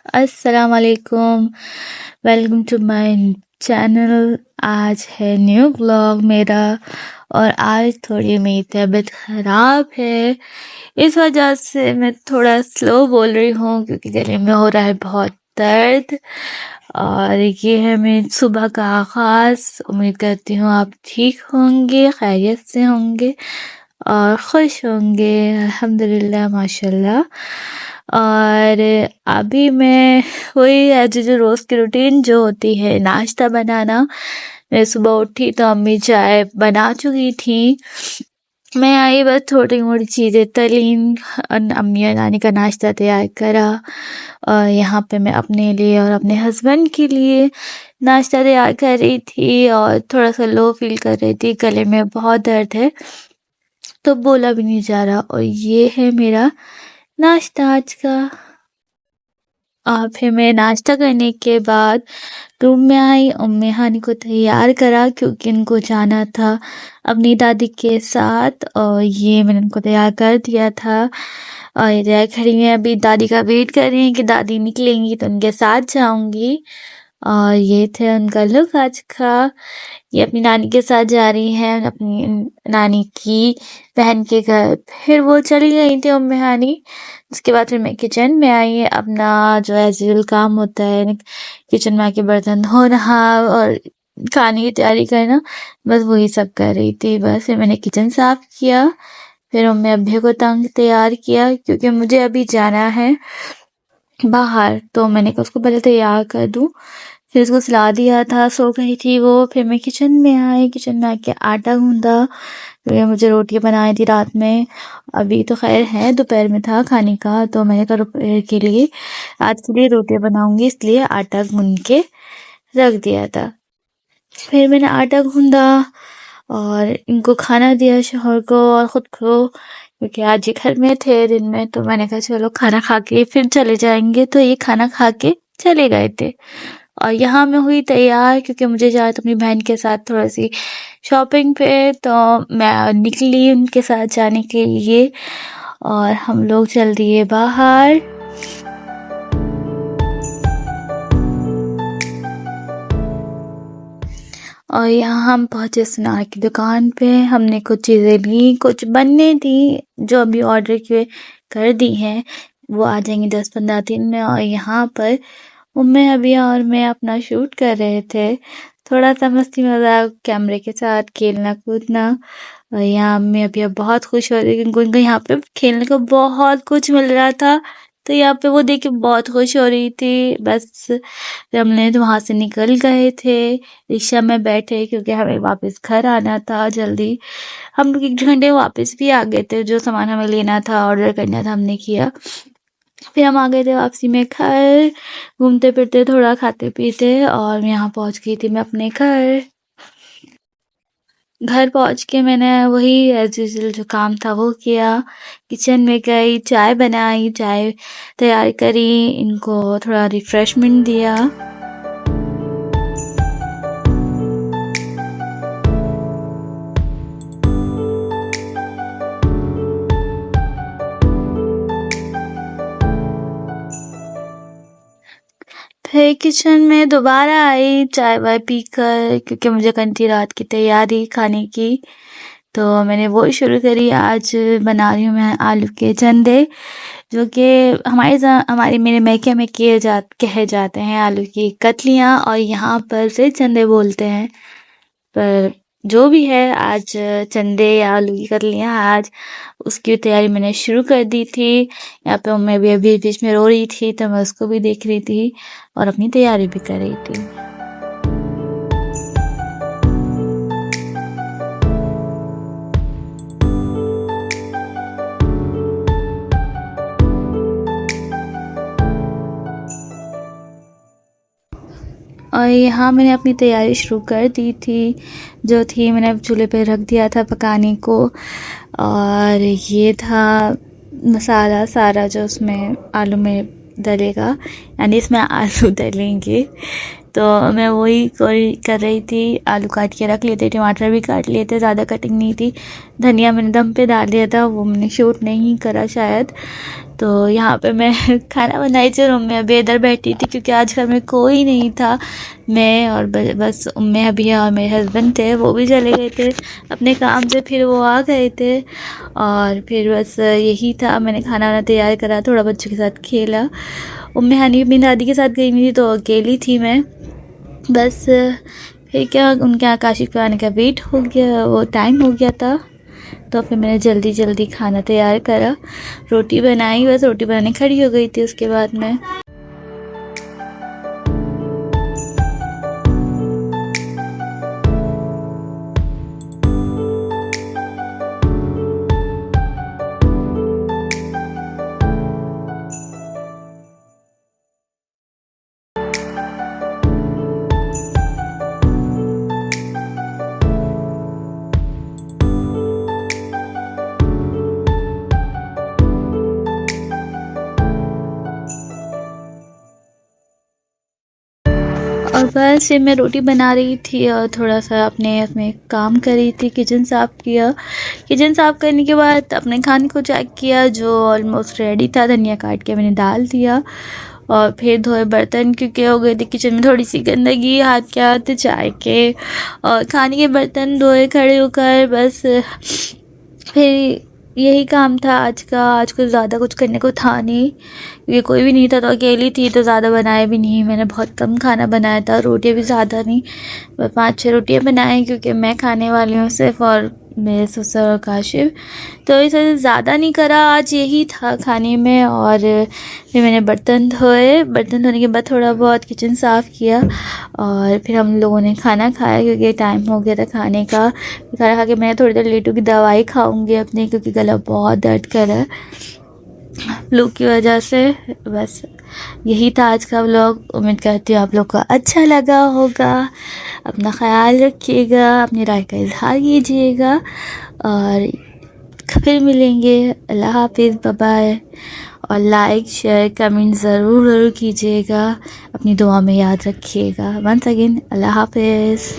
अस्सलाम वालेकुम, welcome to my channel. आज है न्यू व्लॉग मेरा और आज थोड़ी मेरी तबीयत ख़राब है। इस वजह से मैं थोड़ा स्लो बोल रही हूँ क्योंकि गले में हो रहा है बहुत दर्द। और ये है मेरी सुबह का आगाज़। उम्मीद करती हूँ आप ठीक होंगे, खैरियत से होंगे और खुश होंगे। अल्हम्दुलिल्लाह माशाल्लाह। और अभी मैं वही एज जो रोज़ की रूटीन जो होती है नाश्ता बनाना। मैं सुबह उठी तो अम्मी चाय बना चुकी थी। मैं आई बस थोड़ी मोड़ी चीज़ें तलीं, अम्मी और नानी का नाश्ता तैयार करा और यहाँ पे मैं अपने लिए और अपने हस्बैंड के लिए नाश्ता तैयार कर रही थी और थोड़ा सा लो फील कर रही थी, गले में बहुत दर्द है तो बोला भी नहीं जा रहा। और ये है मेरा नाश्ता आज का। और फिर मैं नाश्ता करने के बाद रूम में आई, उम्मी हानी को तैयार करा क्योंकि उनको जाना था अपनी दादी के साथ और ये मैंने उनको तैयार कर दिया था। और ये तैयार खड़ी हैं, अभी दादी का वेट कर रही हैं कि दादी निकलेंगी तो उनके साथ जाऊंगी। और ये थे उनका लुक आज का। ये अपनी नानी के साथ जा रही हैं अपनी नानी की बहन के घर। फिर वो चली गई थी उम्मी हानी। उसके बाद फिर मैं किचन में आई, अपना जो एज यूजुअल काम होता है किचन में आके बर्तन धोना और खाने की तैयारी करना, बस वही सब कर रही थी। बस फिर मैंने किचन साफ किया, फिर उम्मी अब्बी को तैयार किया क्योंकि मुझे अभी जाना है बाहर, तो मैंने कहा उसको पहले तैयार कर दूँ। फिर उसको सुला दिया था, सो गई थी वो। फिर मैं किचन में आई, किचन में आके आटा गूंदा। फिर मुझे रोटियां बनाई थी रात में, अभी तो खैर है दोपहर में था खाने का, तो मैंने कहा दोपहर के लिए आज के लिए रोटियां बनाऊंगी, इसलिए आटा गूंद के रख दिया था। फिर मैंने आटा गूंदा और इनको खाना दिया, शौहर को और खुद को, क्योंकि आज ये घर में थे दिन में, तो मैंने कहा चलो खाना खा के फिर चले जाएंगे, तो ये खाना खा के चले गए थे। और यहाँ मैं हुई तैयार क्योंकि मुझे जाना था अपनी बहन के साथ थोड़ा सी शॉपिंग पे, तो मैं निकली उनके साथ जाने के लिए और हम लोग चल दिए बाहर। और यहाँ हम पहुँचे सुनार की दुकान पे। हमने कुछ चीज़ें ली, कुछ बनने थी जो अभी ऑर्डर किए कर दी हैं, वो आ जाएंगी 10-15 दिन में। और यहाँ पर उम्मी अभी और मैं अपना शूट कर रहे थे, थोड़ा सा मस्ती मजाक कैमरे के साथ खेलना कूदना। और यहाँ अम्मी अभी अब बहुत खुश हो रही क्योंकि उनको यहाँ पे खेलने को बहुत कुछ मिल रहा था, तो यहाँ पे वो देख के बहुत खुश हो रही थी। बस फिर हमने तो वहाँ से निकल गए थे, रिक्शा में बैठे क्योंकि हमें वापस घर आना था जल्दी। हम लोग 1 घंटे वापस भी आ गए थे, जो सामान हमें लेना था ऑर्डर करना था हमने किया। फिर हम आ गए थे वापसी में घर, घूमते फिरते थोड़ा खाते पीते, और यहाँ पहुँच गई थी मैं अपने घर। घर पहुँच के मैंने वही एज़ यूजुअल जो काम था वो किया। किचन में गई, चाय बनाई, चाय तैयार करी, इनको थोड़ा रिफ्रेशमेंट दिया। फिर किचन में दोबारा आई चाय वाय पीकर क्योंकि मुझे करनी थी रात की तैयारी खाने की, तो मैंने वो शुरू करी। आज बना रही हूँ मैं आलू के चंदे, जो कि हमारे मेरे मैके में कहे जाते हैं आलू की कतलियाँ, और यहाँ पर से चंदे बोलते हैं। पर जो भी है, आज चंदे या आलू की कतलियाँ, आज उसकी तैयारी मैंने शुरू कर दी थी। यहाँ पे मैं भी अभी बीच में रो रही थी तो मैं उसको भी देख रही थी और अपनी तैयारी भी कर रही थी। और यहाँ मैंने अपनी तैयारी शुरू कर दी थी, जो थी मैंने चूल्हे पे रख दिया था पकाने को। और ये था मसाला सारा जो उसमें आलू में डलेगा, यानी इसमें आलू डलेंगे, तो मैं वही कर रही थी। आलू काट के रख लिए थे, टमाटर भी काट लिए थे, ज़्यादा कटिंग नहीं थी। धनिया मैंने दम पे डाल दिया था, वो मैंने शूट नहीं करा शायद, तो यहाँ पे मैं खाना बनाई थी रूम में, अभी इधर बैठी थी क्योंकि आज घर में कोई नहीं था। मैं और बस उम्मी अभी और मेरे हस्बैंड थे, वो भी चले गए थे अपने काम से, फिर वो आ गए थे और फिर बस यही था। मैंने खाना वाना तैयार करा, थोड़ा बच्चों के साथ खेला। उम्मी हानी अपनी दादी के साथ गई हुई थी तो अकेली थी मैं। बस फिर क्या, उनके यहाँ काशिफ आने का वेट हो गया, वो टाइम हो गया था, तो फिर मैंने जल्दी जल्दी खाना तैयार करा, रोटी बनाई, बस रोटी बनाने खड़ी हो गई थी उसके बाद मैं। और बस फिर मैं रोटी बना रही थी और थोड़ा सा अपने उसमें काम कर रही थी, किचन साफ़ किया। किचन साफ़ करने के बाद अपने खाने को चेक किया जो ऑलमोस्ट रेडी था, धनिया काट के मैंने डाल दिया और फिर धोए बर्तन क्योंकि हो गई थी किचन में थोड़ी सी गंदगी, हाथ के हाथ चाय के और खाने के बर्तन धोए खड़े होकर। बस फिर यही काम था आज का। आज कुछ ज़्यादा कुछ करने को था नहीं, ये कोई भी नहीं था तो अकेली थी तो ज़्यादा बनाए भी नहीं, मैंने बहुत कम खाना बनाया था, रोटियाँ भी ज़्यादा नहीं, बस 5-6 रोटियाँ बनाई क्योंकि मैं खाने वाली हूँ सिर्फ और मेरे ससुर और काशिफ, तो इसे ज़्यादा नहीं करा। आज यही था खाने में। और फिर मैंने बर्तन धोए, बर्तन धोने के बाद थोड़ा बहुत किचन साफ़ किया और फिर हम लोगों ने खाना खाया क्योंकि टाइम हो गया था खाने का। खाना खा के मैं थोड़ी देर लेटूँगी, दवाई खाऊंगी अपनी क्योंकि गला बहुत दर्द कर रहा है फ्लू की वजह से। बस यही था आज का व्लॉग, उम्मीद करती हूँ आप लोग को अच्छा लगा होगा। अपना ख्याल रखिएगा, अपनी राय का इजहार कीजिएगा और फिर मिलेंगे। अल्लाह हाफिज़, बाय बाय। और लाइक शेयर कमेंट ज़रूर कीजिएगा, अपनी दुआ में याद रखिएगा। वंस अगेन अल्लाह हाफिज़।